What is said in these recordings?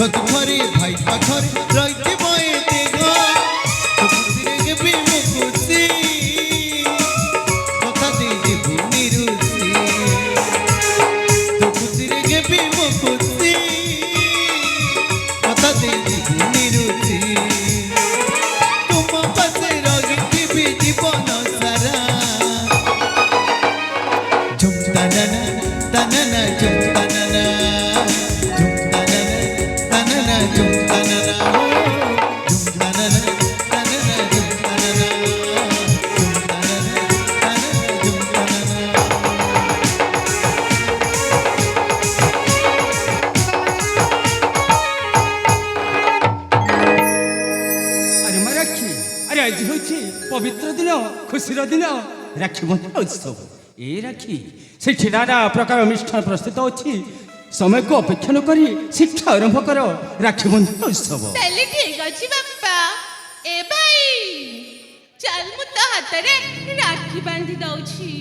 दुखरे भाई पाखरे रही बएते गो खुशी भी मो खुशी कथा दे भूमि रुसी तो खुशी भी मो खुशी कथा दे भूमि रुसी तुम पासे रही भी जीवन सारा झुम तनना तनना झुम तनना पवित्र दिन खुशीर दिन राखी बंधन उत्सव ए राखी से नाना प्रकार अनुष्ठान प्रस्तुत अच्छी समय को अपेक्षा न करी शिक्षा आरंभ कर राखी बंधन उत्सव ठीक अछि बापा ए भाई चल मु तो हाथ रे राखी बांधी दउछि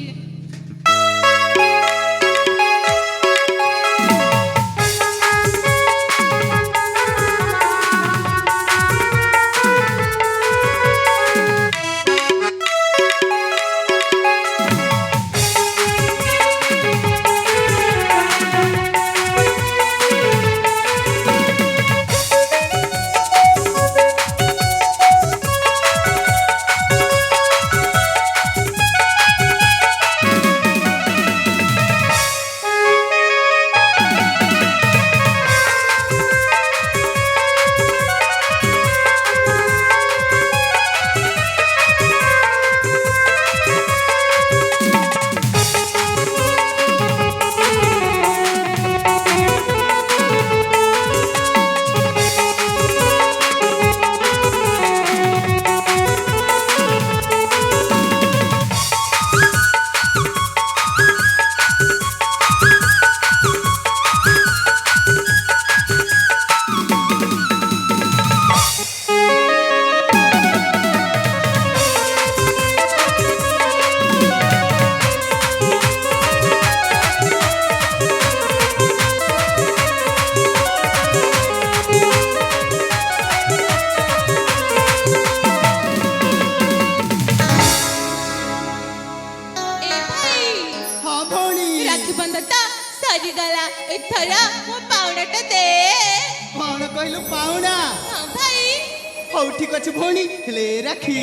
ठीक अच्छे भौणी हेले राखी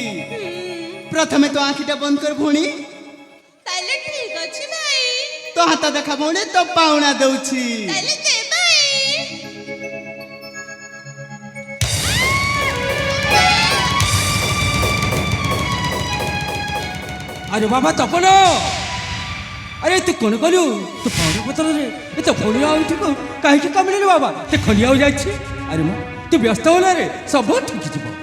प्रथमे तो आँखिटा बंद कर भौणी ताले ठीक अछि भाई तो हाथ देखा भौणी तो पाउना दउछि ताले दे भाई अरे बाबा तपन अरे तू कौन कलु तू पाउना पतर रे ए तो फोन आउठी को काहे काम ले बाबा ते खलिया हो जाछि अरे मां तू व्यस्त होला रे सब ठीक जीव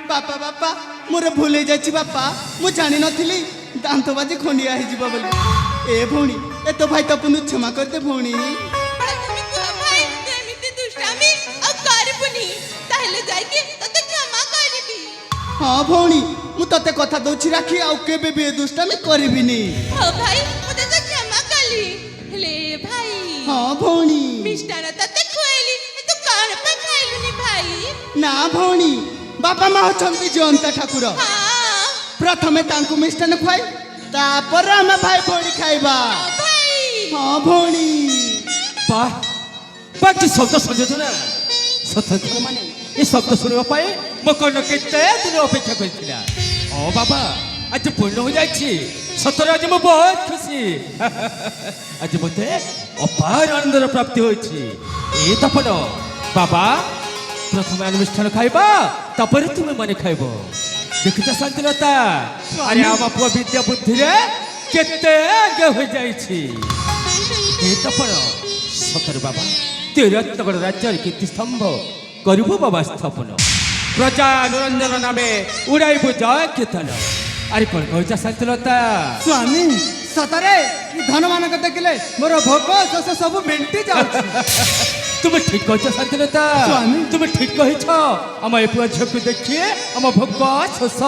बापा बापा मोर भूल हो जाछि बापा मु जानि नथिली दांत बाजी खंडिया हे जीव बोली ए भौणी ए तो भाई तपनु क्षमा करते भौणी तुमी को भाई एमिति दुष्टामी आ करबुनी ताहले जाई के तते क्षमा करबी हां भौणी मु तते कथा दउछि राखी आ केबे बे दुष्टामी करबिनी हां भाई मु तते क्षमा कली ले भाई हां भौणी मिष्टान तते खोइली तू कान पे खाइलुनी भाई ना भौणी बापा माँ होती जयंता ठाकुर प्रथमे तांकु मिष्टान खुआई तापर आमे भाई भौणी खाइबा हाँ भौणी वाह बाकी शब्द संयोजन सत माने ये शब्द सुनवा पाए मो कौन केते दिन अपेक्षा करथिला ओ बाबा आज पूर्ण हो जाछि सतरे आज मो बहुत खुशी आज मते अपार आनंदर प्राप्ति होछि ए तपन बाबा प्रथम अनुष्ठान खाइबा तापर तुम माने खाइबो देखिछ शांतिलता अरे आमा पुआ विद्या बुद्धि रे केते आगे हो जाइछि ए तपन सतर बाबा तेरत्तगढ़ राज्य कीर्ति स्तंभ करिबो बाबा स्थापन प्रजा निरंजन नामे उड़ाइबो जय कीर्तन अरे कौन कहचा शांतिलता स्वामी सतरे धन मानक देखिले मोर भोग शोष सब मेंटी जाउछि तुम ठीक कहଛ शांतिलता स्वामी तुम ठीक कहिछ हम ए पुआ झक देखिए हम भोग शोष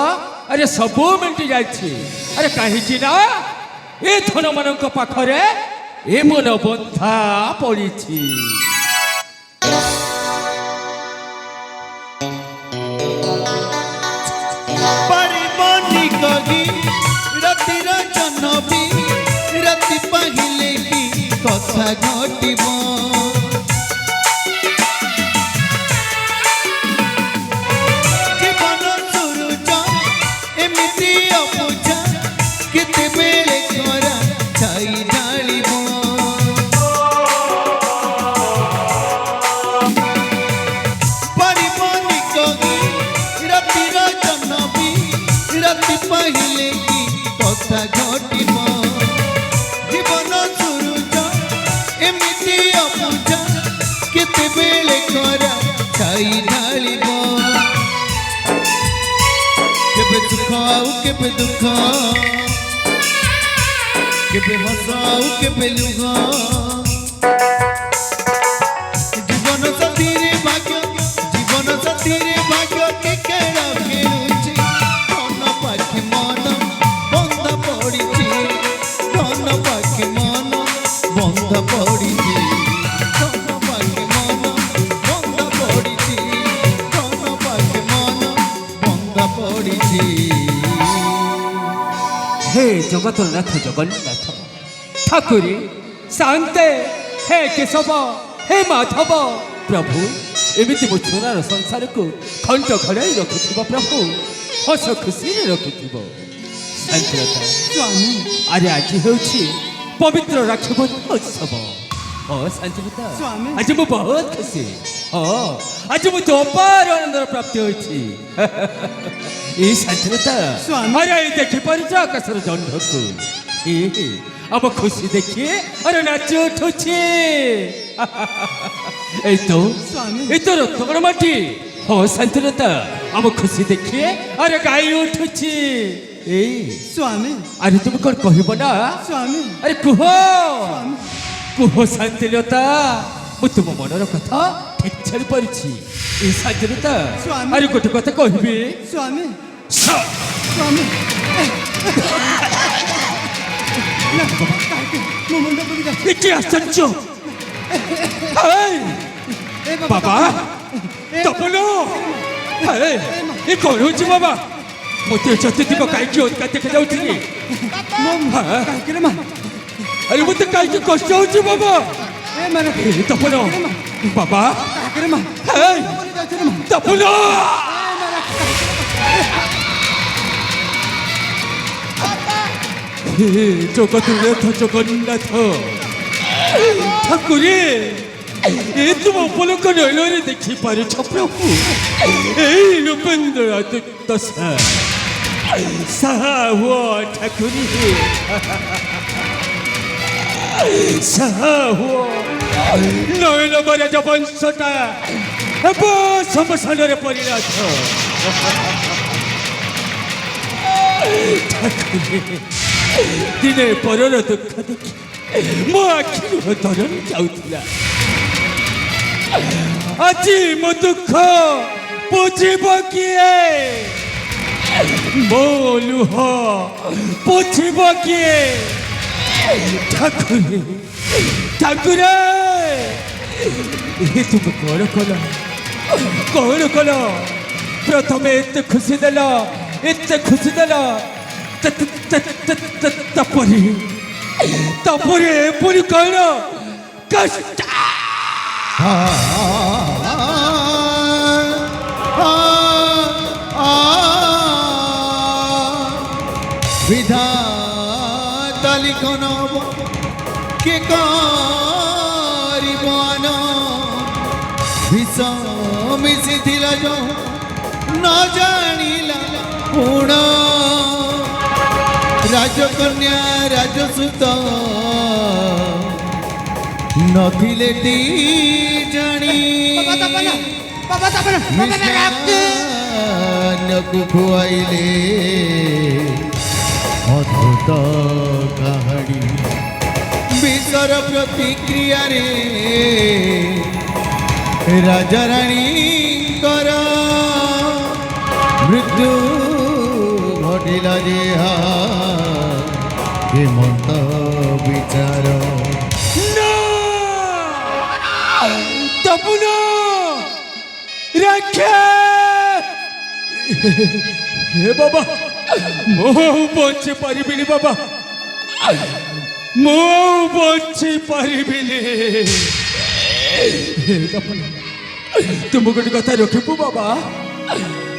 अरे सब मेंटी जाइछि अरे काहे ना ए धन मानक पाखरे ए मन बंधा पड़िछि পারিবনি কহি রাতির জনবি রাতি পাহিলে কি কথা ঘটিব জীবন সুরুজ এমিতি অবুঝা কেতেবেলে খরা ছাই ঢালিব পারিবনি কহি রাতির জনবি রাতি পাহিলে কি কথা ঘটিব জীবন সুরুজ এমিতি অবুঝা কেতেবেলে খরা ছাই ঢালিব কেবে সুখ আউ কেবে দুঃখ কেবে হস আউ কেবে লুহ জীবন সাথীরে ভাগ্য কে কেড় খেলুছি ধন পাখি মন বন্ধ পড়িছি ধন পাখি মন বন্ধ পড়িছি ধন পাখি মন বন্ধ পড়িছি ধন পাখি মন বন্ধ পড়িছি হে জগতর নাথ জগন্নাথ ঠাকুরে শান্তে হে কেশব হে মাধব প্রভু এমিতি ମୋ ଛୁଆର ସଂସାରକୁ ଖଣ୍ଡ ଖଣ୍ଡାଇ ରଖିଥିବ ପ୍ରଭୁ ହସ ଖୁସିରେ ରଖିଥିବ ଶାନ୍ତିରତା ସ୍ୱାମୀ ଆରେ ଆଜି ହେଉଛି ପବିତ୍ର ରାକ୍ଷୀ ବନ୍ଧନ ଉତ୍ସବ ହଁ ଶାନ୍ତିରତା ସ୍ୱାମୀ। ଆଜି ମୁଁ ବହୁତ ଖୁସି ହଁ ଆଜି ମୁଁ ଅପାର ଆନନ୍ଦର ପ୍ରାପ୍ତି ହୋଇଛି এই ଶାନ୍ତିରତା ସ୍ୱାମୀ। ଆରେ ଏଇ ଦେଖିପାରୁଛ ଆକାଶର ଜହ୍ନକୁ ଆମ ଖୁସି ଦେଖି ଆରେ ନାଚି ଉଠୁଛି এই তো স্বামী। এই তো রক্তগণ মাটি ও শান্তিরতা আমার খুশি দেখি আরে গাই উঠুছি এই স্ୱାମী আরে তুমি কোন কহিব না স্ୱାମী আরে কুহ কুহ শান্তিলতা ମୁଁ ତୁମ ମନର କଥା ଠିକ ଛାଡ଼ି ପାରୁଛି এই শান্তিলতা ସ୍ୱାମୀ। ଆରେ ଗୋଟେ କଥା କହିବି ସ୍ୱାମୀ ସ- ସ୍ୱାମୀ ନା କାହିଁକି ମୋ ମୁଣ୍ଡ ବୁଲି ଯାଉଛି ଏ କି ଆଶ୍ଚର୍ଯ୍ୟ এই, ଏ ବାବା ଏ ତପନ ଏ କଣ ହେଉଛି ବାବା ମୋତେ ଯଦି ଥିବ କାହିଁକି ଅଧିକା ଦେଖାଯାଉଛି ମୋ হ্যাঁ। କାହିଁକି ରେ ମା আরে মতো কাইকে কষ্ট হচ্ছে বাবা ଏ ମାରେ এই তপন বাবা କାହିଁକି ରେ ମା এই ବୁଲି ଯାଉଛି ରେ ମା তপন জগন্নাথ জগন্নাথ ঠাকুরে এ তুমি উপলক্ষ নয়নে দেখি পারছ প্রভু এই রূপেন্দ্র দশা সাহা হুয়া ঠাকুরে সাহা হুয়া নয়ন মরা বংশটা শ্মশানের পরিণত ঠাকুরে দিনে পরর দুঃখ দেখি ମୋ ଆଖିରୁ ତରଳ ଯାଉଥିଲା ଆଜି ମୋ ଦୁଃଖ ବୁଝିବ କିଏ ମୋ ଲୁହ ବୁଝିବ କିଏ ଠାକୁରେ ଠାକୁରେ ଏ ତୁମେ କ'ଣ କଲ ପ୍ରଥମେ ଏତେ ଖୁସି ଦେଲ ତାପରେ ଏପରି କ'ଣ କଷ୍ଟ বিধাতা লিখন কে করিব বিষ মিশিছিল ন জানিলা পুণ রাজকন্যা রাজসূত নথিলে টি জানি মিষ্টান্নକୁ খুয়াইলে অদ্ভুত কাহানি বিষর প্রতিক্রিয়ারে রাজারাণীଙ୍କର মৃত্যু ঘটিলা যে হেমন্ত বিচার তপন রাখে হে বাবা ମୁଁ ବଞ୍ଚି ପାରିବିନି ବାବା ମୁଁ ବଞ୍ଚି ପାରିବିନି ତୁମ ଗୋଟେ କଥା ରଖିବୁ ବାବା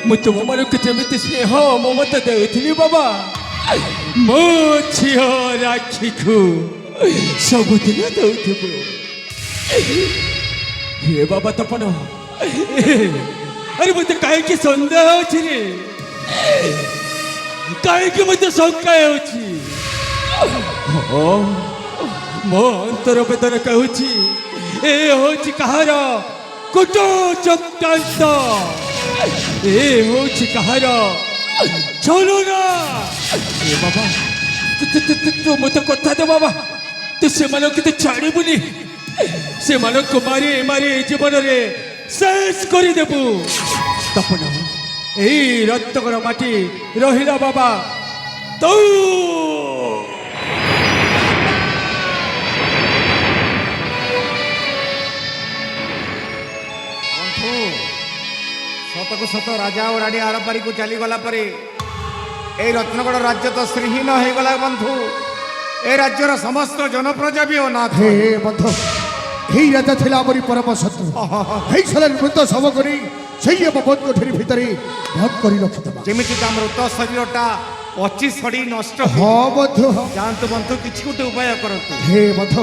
ମୁଁ ତୁମମାନଙ୍କୁ ଯେମିତି ସ୍ନେହ ମମତା ଦେଉଥିଲି ବାବା ମୋ ଝିଅ ରାକ୍ଷୀକୁ ସବୁଦିନ ଦେଉଥିବୁ ହେ ବାବା ତପନ ଆରେ ମୋତେ କାହିଁକି ସନ୍ଦେହ ଅଛି ରେ କାହିଁକି ମୋତେ ଶଙ୍କା ହେଉଛି ମୋ ଅନ୍ତର ବେଦନା କହୁଛି ଏ ହେଉଛି କାହାର କୁଟ ଚକ୍ରାନ୍ତ ଏ ହେଉଛି କାହାର ଛଳନା ଏ ବାବା ତୁ ମୋତେ କଥା ଦେ ବାବା ତୁ ସେମାନଙ୍କୁ ତ ଛାଡ଼ିବୁନି ସେମାନଙ୍କୁ ମାରି ମାରି ଜୀବନରେ ଶେଷ କରିଦେବୁ ତପନ এই রক্তকর মাটি রহিলা বাবা তো ବନ୍ଧୁ ସତକୁ ସତ ରାଜା ଓ ରାଣୀ ଆରପାରିକୁ ଚାଲିଗଲା ପରେ এই ରତ୍ନଗଡ଼ ରାଜ୍ୟ ତ ଶ୍ରୀହୀନ ହେଇଗଲା ବନ୍ଧୁ ଏ ରାଜ୍ୟର ସମସ୍ତ ଜନପ୍ରଜା ବି ଅନାଥ হে বন্ধ এই রাজা ছিল আমারই পরম শত্রু এই ছেলের মৃত শব করি সেই বন্ধ কোঠরি ভিতরে ভদ করে রখিদেবা ଯେମିତି ତା ମୃତ ଶରୀରଟା ପଚି ସଢ଼ି ନଷ୍ଟ হ ବନ୍ଧୁ ଯାଆନ୍ତୁ ବନ୍ଧୁ କିଛି ଗୋଟେ ଉପାୟ କରନ୍ତୁ হে ବନ୍ଧୁ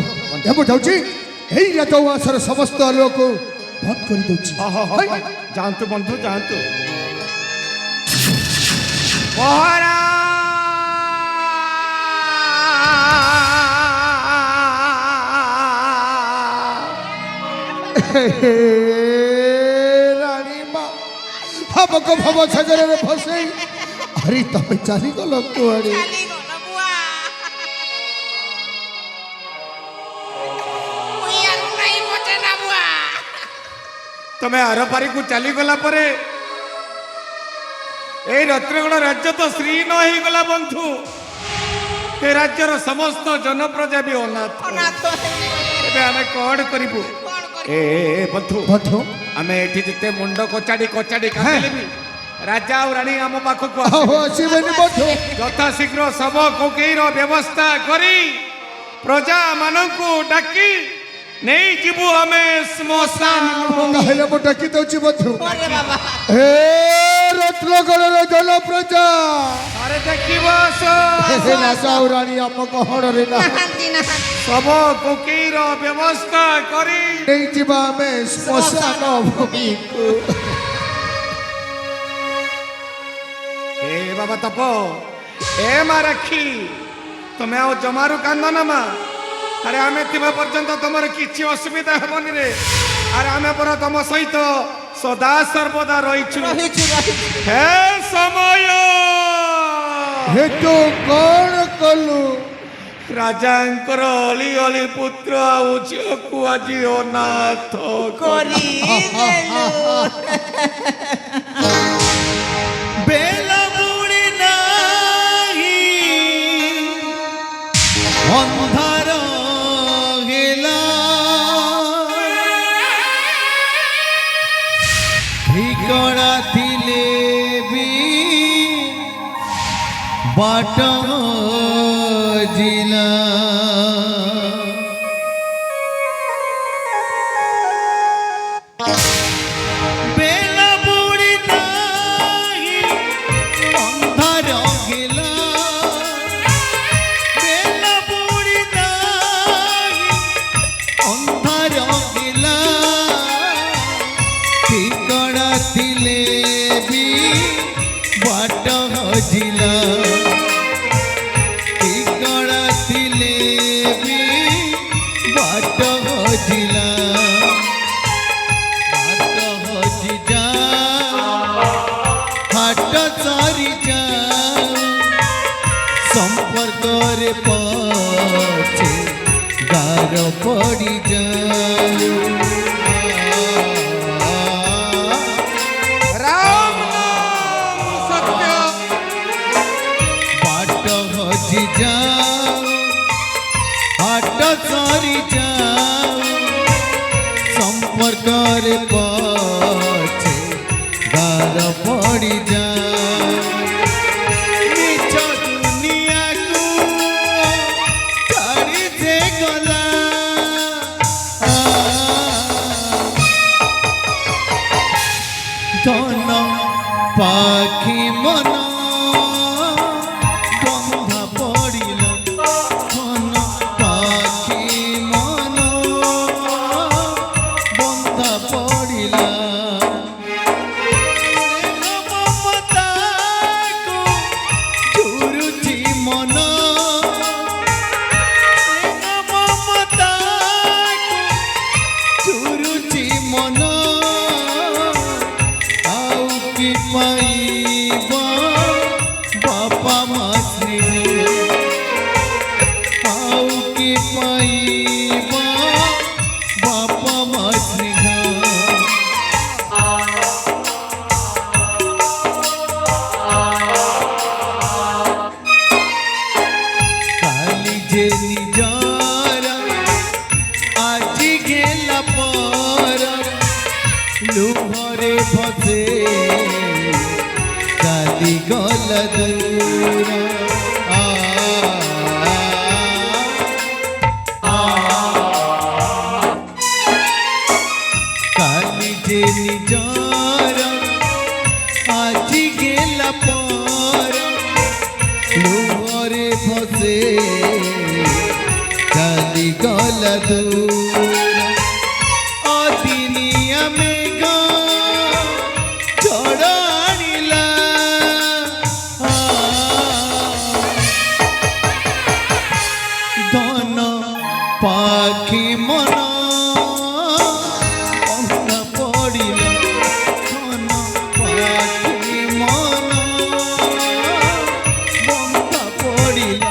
ଏବେ ଯାଉଛି এই রাজা উଆସର ସମସ୍ତ ଲୋକ ଭଦ କରି ଦଉଛି ଯାଆନ୍ତୁ ବନ୍ଧୁ ଯାଆନ୍ତୁ ପହରା রানী মা আমাকে ভব সাগরের ফসাই আরে তবে চালি গল কুয়ারে ଚାଲିଗଲ ବୁଆ ମୁଇଁ ଆରୁ ନାଇଁ ବଚେ ନା ବୁଆ ତମେ ଆରପାରିକୁ ଚାଲିଗଲା ପରେ এই ରତ୍ନଗଡ଼ ରାଜ୍ୟ ତ ଶ୍ରୀହୀନ ହେଇଗଲା ବନ୍ଧୁ ଏ ରାଜ୍ୟର ସମସ୍ତ ଜନପ୍ରଜା ବି ଅନାଥ ଅନାଥ ହେଇଗଲେ ଏବେ ଆମେ କଣ କରିବୁ କଣ ଏ ବନ୍ଧୁ বন্ধু ଆମେ ଏଠି ଯେତେ ମୁଣ୍ଡ କଚାଡ଼ି କଚାଡ଼ି କାଟିଲେ ବି ରାଜା ଆଉ ରାଣୀ ଆମ ପାଖକୁ আহো ଆସିବେ আসিবেনি বন্ধু ଯଥାଶୀଘ୍ର ଶବ କୋକେଇର ବ୍ୟବସ୍ଥା କରି ପ୍ରଜାମାନଙ୍କୁ ଡାକି ନେଇଯିବୁ ଆମେ ଶ୍ମଶାନ তাহলে মো ডাকি দଉଛି বন্ধু করে বাবা হে রত্নগড়ের জনপ্রজা আরে ଦେଖିବ হে রাজা ও রানী আম গহড়রে না ନାହାନ୍ତି ନାହାନ୍ତି ଶବ କୋକେଇର ବ୍ୟବସ୍ଥା କରି নেই ଯିବା ଆମେ ଶ୍ମଶାନ ଭୂମିକୁ ଏ ବାବା ତପ ଏ ମା ରାକ୍ଷୀ ତମେ ଆଉ ଜମାରୁ କାନ୍ଦ ନା ମା ଆରେ ଆମେ ଥିବା ପର୍ଯ୍ୟନ୍ତ ତମର କିଛି ଅସୁବିଧା ହେବନି ରେ ଆରେ ଆମେ ପରା ତମ ସହିତ ସଦା ସର୍ବଦା ରହିଛୁ ରହିଛୁ ରହିଛୁ ହେ ସମୟ হে তো କଣ କଲୁ ରାଜାଙ୍କର ଅଳି ଅଳି ପୁତ୍ର ଆଉ ଝିଅକୁ ଆଜି ଅନାଥ କରି ଦେଲୁ বেলা মুড়ি নাহি অন্ধার গেলা ঠিকনা দিলে বি বাট জিলা বেলা বুড়ি নাহি অন্ধার গেলা বেলা বুড়ি নাহি অন্ধার গেলা ঠিকনা দিলে বি বাট হজিলা ঠিকনা দিলে বি বাট হজিলা হাট হজি যা হাট চারি যা সম্পর্করে পছে গার পড়ি যা রাম নাম সত্য বাট হজি যা হাট চারি যা সম্পর্করে পছে ଭାର ପଡ଼ିଯା ନିଜ ଦୁନିଆକୁ ଛାଡ଼ି ଯେ ଗଲା ଧନ ପାଖି ମନ ବନ୍ଧା ପଡ଼ିଲ ଧନ ପାଖି ମନ ବନ୍ଧା ପଡ଼ିଲା ମମତାକୁ ଝୁରୁଛି ମନ ମମତାକୁ ଝୁରୁଛି ମନ ଆଉ କି ପାଇବ ବାପା ମା ସ୍ନେହ ଆଉ କି ପାଇବ ବାପା ମା ସ୍ନେହ কালি যে নিজর আজি গেলা পর লুভরে ভসে কালি গল দূর কালি যে নিজর আজি গেলা পর লুভরে ভসে কালি গল দূর অদিনিয়া মেঘ ঝড় আনিলা ধন পাখি মন বন্ধা পড়িল ধন পাখি মন বন্ধা পড়িল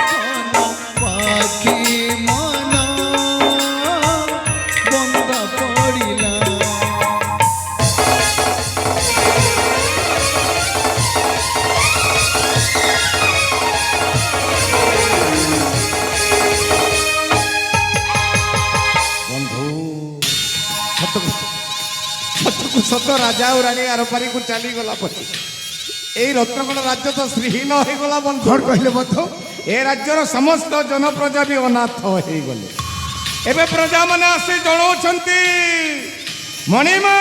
ধন পাখি মন বন্ধা পড়িলা ବନ୍ଧୁ ସତକୁ ସତ ରାଜା ଆଉ ରାଣୀ ଆରପାରିକୁ ଚାଲିଗଲା ପରେ এই রত্নকোট রাজ্য তো শ্রীহীন হয়ে গলা বন্ধু କ'ଣ କହିଲେ ବନ୍ଧୁ এ রাজ্যর সমস্ত জনপ্রজা বি অনাথ হয়ে গলে এবে প্রজা মানে আসি জনাউছন্তি মণিমা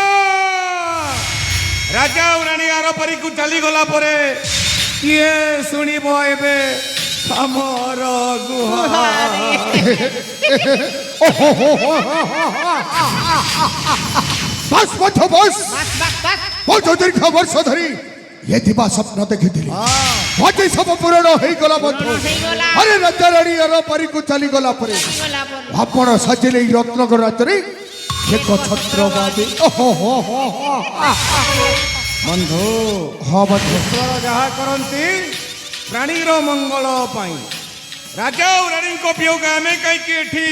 রাজা ও রানী আরপারিকু চালিগলা পরে কিয়ে শুনিব এবে আমার গুহার বাস বন্ধু বাস ବହୁତ ଦୀର୍ଘ ବର୍ଷ ଧରି ଏ ଥିବା ସ୍ୱପ୍ନ ଦେଖିଥିଲି ଆଜି ସବୁ ପୂରଣ ହେଇଗଲା ବନ୍ଧୁ ଆରେ ରାଜା ରାଣୀ ଆରପାରିକୁ ଚାଲିଗଲା ପରେ ଆପଣ ସାଜିଲେ ଏଇ ରତ୍ନଗର ରାଜ୍ୟରେ ଏକ ଛତ୍ରବାଦୀ বন্ধু ହଁ ବନ୍ଧୁ ଈଶ୍ୱର ଯାହା କରନ୍ତି ପ୍ରାଣୀର ମଙ୍ଗଳ ପାଇଁ ରାଜା ଓ ରାଣୀଙ୍କ ବିୟୋଗ ଆମେ କାହିଁକି ଏଠି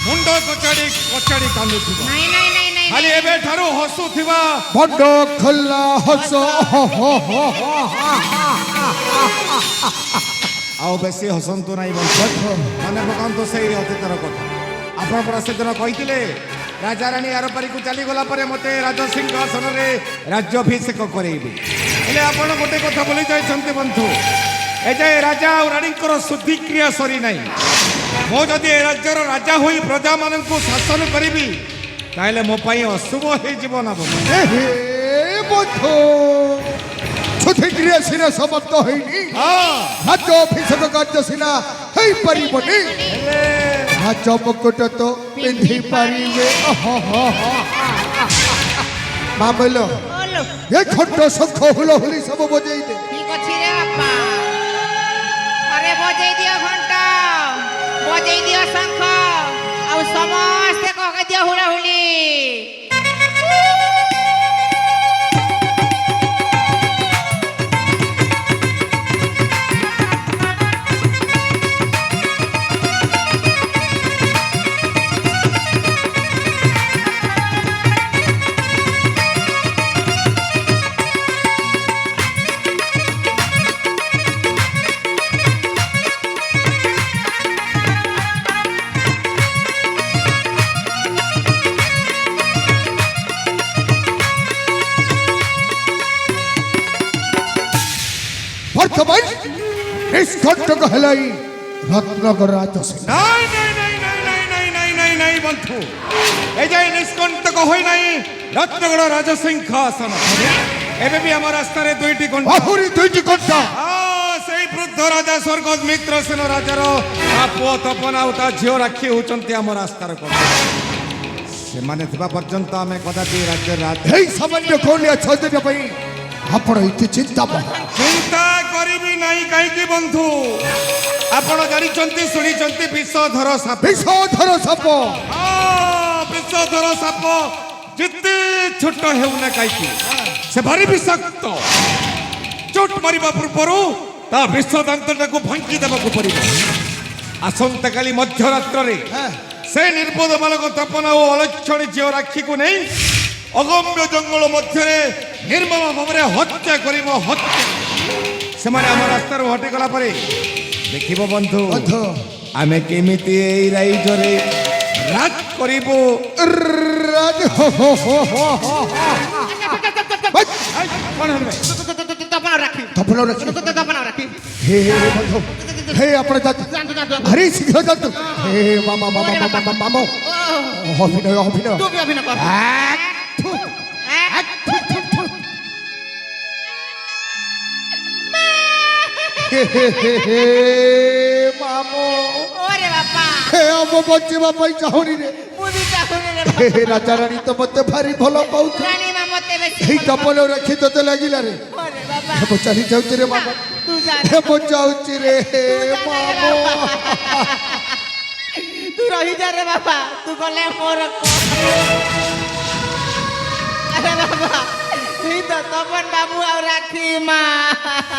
ମୁଣ୍ଡ କଚାଡ଼ି କଚାଡ଼ି କାନ୍ଦୁଥିବା ଖାଲି ଏବେଠାରୁ ହସୁଥିବା ବଡ ଖୋଲା ହସ ଆଉ ବେଶୀ ହସନ୍ତୁ ନାହିଁ ବନ୍ଧୁ ମନେ ପକାନ୍ତୁ ସେଇ ଅତୀତର କଥା ଆପଣ ପରା ସେଦିନ କହିଥିଲେ ରାଜା ରାଣୀ ଆରପାରିକୁ ଚାଲିଗଲା ପରେ ମୋତେ ରାଜସିଂହାସନରେ ରାଜ୍ୟାଭିଷେକ କରେଇବେ ହେଲେ ଆପଣ ଗୋଟେ କଥା ଭୁଲି ଯାଇଛନ୍ତି ବନ୍ଧୁ ଏଯାଏ ରାଜା ଆଉ ରାଣୀଙ୍କର ଶୁଦ୍ଧିକ୍ରିୟା ସରି ନାହିଁ ମୁଁ ଯଦି ଏ ରାଜ୍ୟର ରାଜା ହୋଇ ପ୍ରଜାମାନଙ୍କୁ ଶାସନ କରିବି ତାହେଲେ ମୋ ପାଇଁ ଅଶୁଭ ହେଇଯିବ ନା ବନ୍ଧୁ ବନ୍ଧୁ ଛୁତିକ୍ରିୟା ସିନା ସମାପ୍ତ ହେଇନି ରାଜ୍ୟ ଅଭିଷେକ କାର୍ଯ୍ୟ ସିନା ହେଇପାରିବନି ରାଜ ମୁକୁଟ ତ ପିନ୍ଧି ପାରିବେ ମାମଲ ଏ ଖଟ ଶଙ୍ଖ ହୁଳହୁଳି ସବୁ ବଜେଇ ଦେ ঠিক ଅଛି রে বাপা আরে বজাই দিও ঘন্টা বজাই দিও শঙ্খ আর সমস্তে ককে দিও হুড়াহুড়ি বর্তমান নিষ্কণ্টক হেলাই রত্নগর রাজসিংহ। নাই নাই নাই নাই নাই নাই নাই নাই নাই বন্ধু, এই যে নিষ্কণ্টক হই নাই রত্নগড় রাজসিংহাসন। ଏବେ ବି ଆମ ରାସ୍ତାରେ ଦୁଇଟି ଘଣ୍ଟା আহুরি দুইটি ঘন্টা ସେଇ ବୃଦ୍ଧ ରାଜା ସ୍ୱର୍ଗତ ମିତ୍ରସେନ ରାଜାର ପୁଅ ତପନ ଆଉ ତା ଝିଅ ରାକ୍ଷୀ ହେଉଛନ୍ତି ଆମ ରାସ୍ତାର କଥା। ସେମାନେ ଥିବା ପର୍ଯ୍ୟନ୍ତ ଆମେ କଦାପି ରାଜ୍ୟ এই সামান্য কৌলিয়া ছদিন পাই আপন ইতি চিন্তা ଚିନ୍ତା କରିବି ନାହିଁ କାହିଁକି ବନ୍ଧୁ, ଆପଣ ଜାଣିଛନ୍ତି ଶୁଣିଛନ୍ତି ବିଷଧର ସାପ। বিষধর সাপ ବିଷଧର ସାପ ଯେତେ ଛୋଟ ହେଉନା କାହିଁକି ସେ ଭାରି ବିଷାକ୍ତ। ଚୋଟ ମାରିବା ପୂର୍ବରୁ ତା ବିଷ ଦାନ୍ତଟାକୁ ଭାଙ୍ଗି ଦେବାକୁ ପଡ଼ିବ। ଆସନ୍ତାକାଲି ମଧ୍ୟରାତ୍ରରେ ସେ ନିର୍ବୋଧ ବାଲକ ତପନ ଓ ଅଲକ୍ଷଣୀ ଝିଅ ରାକ୍ଷୀକୁ ନେଇ ଅଗମ୍ୟ ଜଙ୍ଗଲ ମଧ୍ୟରେ ନିର୍ମମ ଭାବରେ ହତ୍ୟା କରିବ। ହତ୍ୟା ସେମାନେ ଆମ ରାସ୍ତାରୁ ହଟିଗଲା ପରେ ଦେଖିବ ବନ୍ଧୁ বন্ধু ଆମେ କେମିତି ଏଇ ରାଇଜରେ ରାଜ କରିବୁ। রাজ হো হো হো হো হো କ'ଣ ହେବେ? তপন রাখি তপন রাখি তপন রাখি হে হে বন্ধু হে আপন যাত আরে শীঘ্র যাত হে মামা মামা মামা মামা অভিনয় অভিনয় তুমি অভিনয় কর। হে হে হে হে মামো ওরে বাবা হে আমো বঞ্চিবা পাই চাহুনি রে মুদি চাহুনি রে হে হে রাজা রানী তো মতে ভারি ভাল পাউছ রানী মা মতে বেশি এই তপন রাখি তোতে লাগিলা রে ওরে বাবা হে চালি যাউছি রে মামা তুই জান হে যাউছি রে হে মামো তুই রহি যা রে বাবা তুই গলে মোর আরে বাবা তুই তো তপন বাবু আর রাখি মা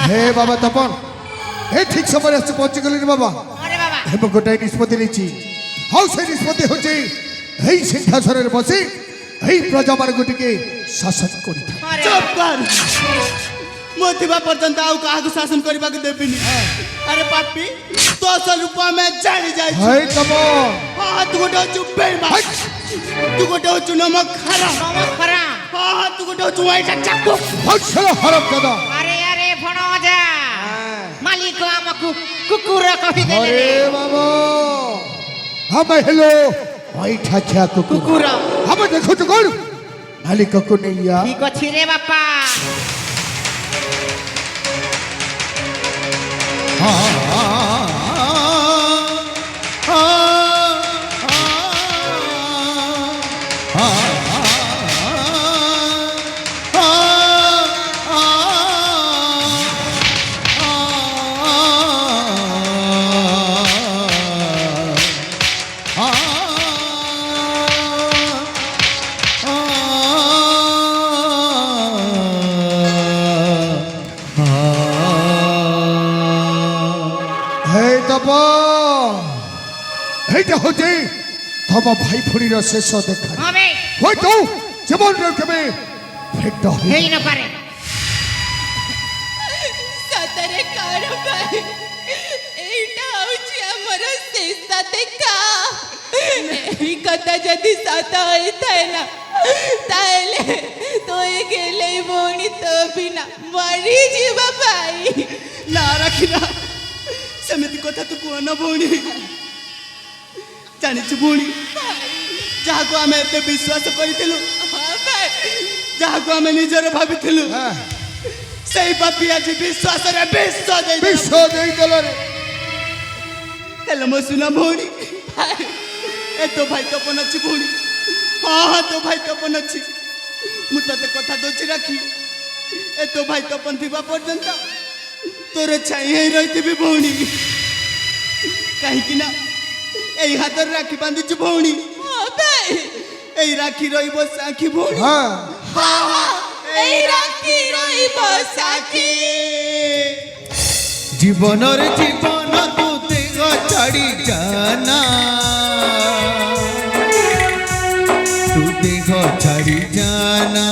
হে বাবা তপন হে ঠিক সময় আসছে পৌঁছে গেলি রে বাবা ওরে বাবা হে ମୁଁ ଗୋଟାଏ ନିଷ୍ପତ୍ତି ନେଇଛି ଆଉ ସେ ନିଷ୍ପତ୍ତି ହେଉଛି ଏହି ସିଂହାସନରେ ବସି ଏହି ପ୍ରଜାମାନଙ୍କୁ ଟିକେ ଶାସନ କରିଥାଏ ওরে ଚୁପ୍ କର। ମୁଁ ଥିବା ପର୍ଯ୍ୟନ୍ତ ଆଉ କାହାକୁ ଶାସନ କରିବାକୁ ଦେବିନି। ଆରେ ପାପି ତୋ ସ୍ୱରୂପ ଆମେ ଜାଣି ଯାଇଛୁ। ହେ ତମ ହଁ ତୁ ଗୋଟେ ହଉଛୁ ବେଇମାନ, ତୁ ଗୋଟେ ହଉଛୁ ନମକ ଖାରା, নমস্কার ହଁ ତୁ ଗୋଟେ ହଉଛୁ ଏଇଟା ଚାକୁ। ଭକ୍ସଳ ହରମ ଦାଦା আরে আরে ভণজা মালিক আমাকে কুকুর কহিদেলে আরে বাবা ଆମେ ହେଲୁ ଅଇଠା ଖିଆ କୁକୁର কুকুর ଆମେ ଦେଖୁଛୁ କଣ ମାଲିକକୁ ନେଇଆ ঠিক ଅଛି রে বাপা হে ତପ এইটা হচ্ছে তম ভাই ভুড়ির শেষ দেখা হবে হয়তো জীবনের কেবে ভেট হই হেই না পারে ସତରେ କଣ ପାଇଁ ଏଇଟା ହଉଛି ଆମର ଶେଷ ଦେଖା। ଏହି କଥା ଯଦି ସତ ହୋଇଥାଏ ନା ତାହେଲେ ତୋଇ ଗେଲେଇ ଭଉଣୀ ତୋ ବିନା ମରିଯିବା ପାଇଁ। ନା ରାଖିନା, ସେମିତି କଥା ତୁ କୁହ ନା ଭଉଣୀ। ଜାଣିଛୁ ଭଉଣୀ, ଯାହାକୁ ଆମେ ଏତେ ବିଶ୍ୱାସ କରିଥିଲୁ, ହଁ ଭାଇ, ଯାହାକୁ ଆମେ ନିଜର ଭାବିଥିଲୁ, ସେଇ ପାପି ଆଜି ବିଶ୍ୱାସରେ ବିଷ ଦେଇ ବିଷ ଦେଇଦେଲ রে ହେଲେ ମୋ ସୁନା ଭଉଣୀ, ଏ ତୋ ଭାଇ ତପନ ଅଛି ଭଉଣୀ। ହଁ ହଁ ତୋ ଭାଇ ତପନ ଅଛି। ମୁଁ ତତେ କଥା ଦଉଛି ରାଖି, ଏ ତୋ ଭାଇ ତପନ ଥିବା ପର୍ଯ୍ୟନ୍ତ ତୋର ଛାଇ ହେଇ ରହିଥିବି ଭଉଣୀ। କାହିଁକି ନା ଏଇ ହାତରେ ରାକ୍ଷୀ ବାନ୍ଧିଛୁ ଭଉଣୀ। ହଁ ଭାଇ, ଏଇ ରାକ୍ଷୀ ରହିବ ସାକ୍ଷୀ ଭଉଣୀ। হ্যাঁ ଏଇ ରାକ୍ଷୀ ରହିବ ସାକ୍ଷୀ। জীবনের জীবন তু দেহ ছাড়ি জানা তু দেহ ছাড়ি জানা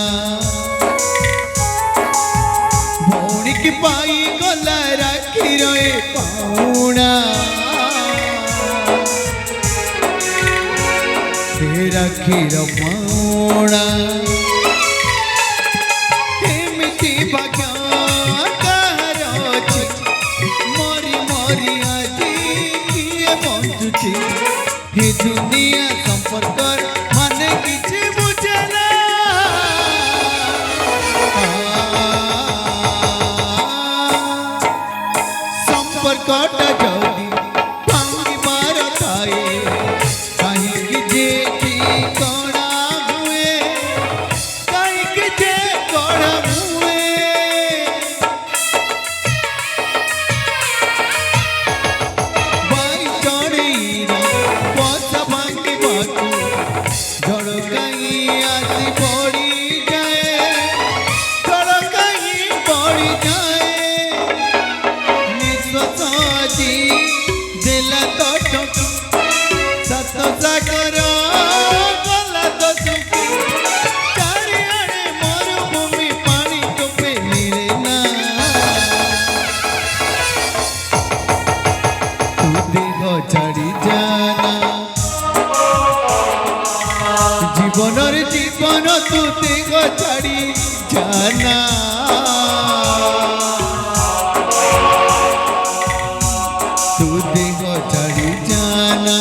ভৌণীকে পাই গলা রাখি রয়ে পাউনা সে রাখির পাউনা এমিতি বাক্য কাহার ଅଛି ସମ୍ପର୍କଟା ଯଦି ଭାଙ୍ଗିବାର ଥାଏ କାହିଁକି ଯେ ଠିକଣା ହୁଏ କାହିଁକି ଯେ କଣା ହୁଏ ବାଇ ଚଢ଼େଇର ପଛ ଭାଙ୍ଗିବାକୁ ଝଡ଼ କାହିଁ ଆସି ପଡ଼ିଯାଏ ଝଡ଼ କାହିଁ ପଡ଼ିଯାଏ ନିଶ୍ୱାସ ଆଜି ଦେଲା ତଟ ସାତ ସାଗର ଗଲା ତ ଶୁଖି ଚାରିଆଡ଼େ ମରୁଭୂମି ପାଣି ଟୋପେ ମିଳେ ନା ତୁ ଦେହ ଛାଡ଼ି ଯାନା জীবনের জীবন তু দেহ ছাড়ি জানা তু দেহ ছাড়ি জানা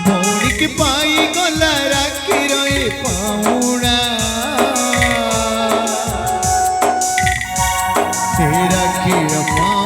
ভৌণীকে পাই গলা রাখি রয়ে পাউনা সে রাখির পা